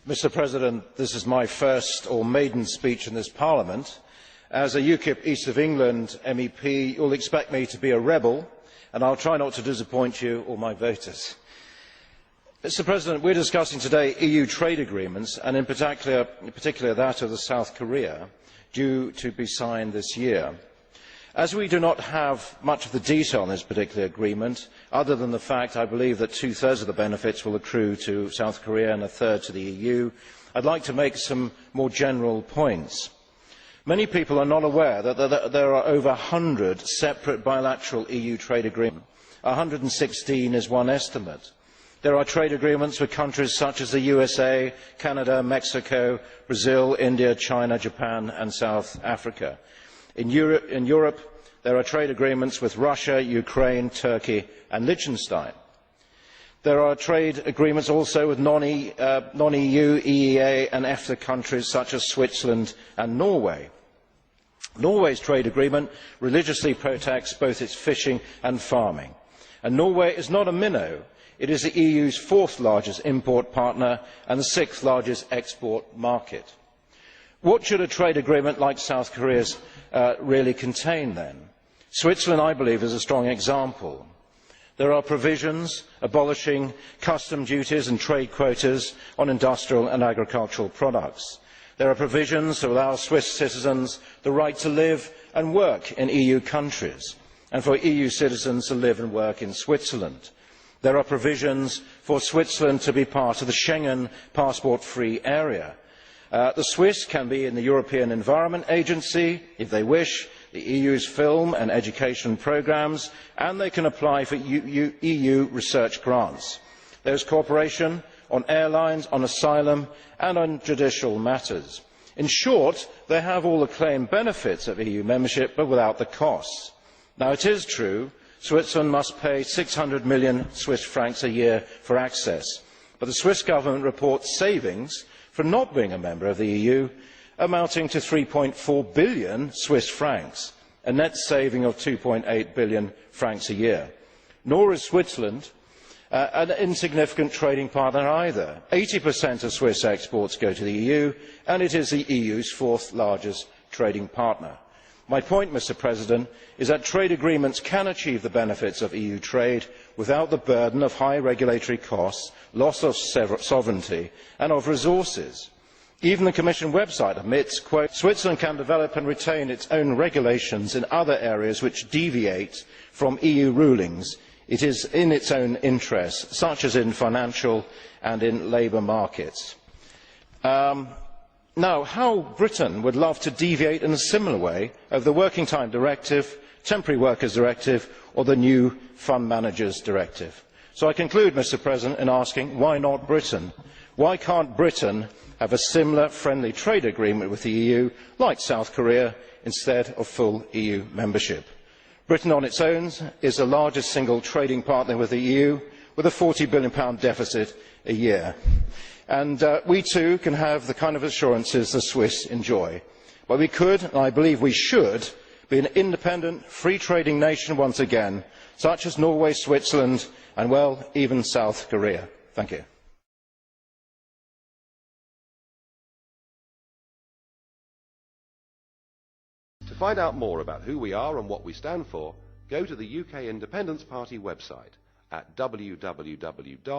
Mr. President, this is my first or maiden speech in this Parliament. As a UKIP East of England MEP, you will expect me to be a rebel, and I will try not to disappoint you or my voters. Mr. President, we are discussing today EU trade agreements, and in particular that of South Korea, due to be signed this year. As we do not have much of the detail on this particular agreement, other than the fact I believe that two-thirds of the benefits will accrue to South Korea and a third to the EU, I would like to make some more general points. Many people are not aware that there are over 100 separate bilateral EU trade agreements. 116 is one estimate. There are trade agreements with countries such as the USA, Canada, Mexico, Brazil, India, China, Japan and South Africa. In Europe, there are trade agreements with Russia, Ukraine, Turkey and Liechtenstein. There are trade agreements also with non-EU, EEA and EFTA countries such as Switzerland and Norway. Norway's trade agreement religiously protects both its fishing and farming. And Norway is not a minnow. It is the EU's fourth largest import partner and the sixth largest export market. What should a trade agreement like South Korea's really contain then? Switzerland, I believe, is a strong example. There are provisions abolishing custom duties and trade quotas on industrial and agricultural products. There are provisions that allow Swiss citizens the right to live and work in EU countries, and for EU citizens to live and work in Switzerland. There are provisions for Switzerland to be part of the Schengen passport-free area. The Swiss can be in the European Environment Agency, if they wish, the EU's film and education programmes, and they can apply for EU research grants. There is cooperation on airlines, on asylum and on judicial matters. In short, they have all the claimed benefits of EU membership, but without the costs. Now, it is true Switzerland must pay 600 million Swiss francs a year for access, but the Swiss government reports savings for not being a member of the EU amounting to 3.4 billion Swiss francs, a net saving of 2.8 billion francs a year. Nor is Switzerland an insignificant trading partner either. 80% of Swiss exports go to the EU, and it is the EU's fourth largest trading partner. My point, Mr. President, is that trade agreements can achieve the benefits of EU trade without the burden of high regulatory costs, loss of sovereignty and of resources. Even the Commission website admits, quote, Switzerland can develop and retain its own regulations in other areas which deviate from EU rulings. It is in its own interest, such as in financial and in labour markets. Now, how Britain would love to deviate in a similar way of the Working Time Directive, Temporary Workers Directive or the new Fund Managers Directive. So I conclude, Mr. President, in asking, why not Britain? Why can't Britain have a similar friendly trade agreement with the EU, like South Korea, instead of full EU membership? Britain on its own is the largest single trading partner with the EU, with a £40 billion deficit a year. And we too can have the kind of assurances the Swiss enjoy. But we could, and I believe we should, be an independent, free trading nation once again, such as Norway, Switzerland and, well, even South Korea. Thank you. To find out more about who we are and what we stand for, go to the UK Independence Party website at www.ukip.org.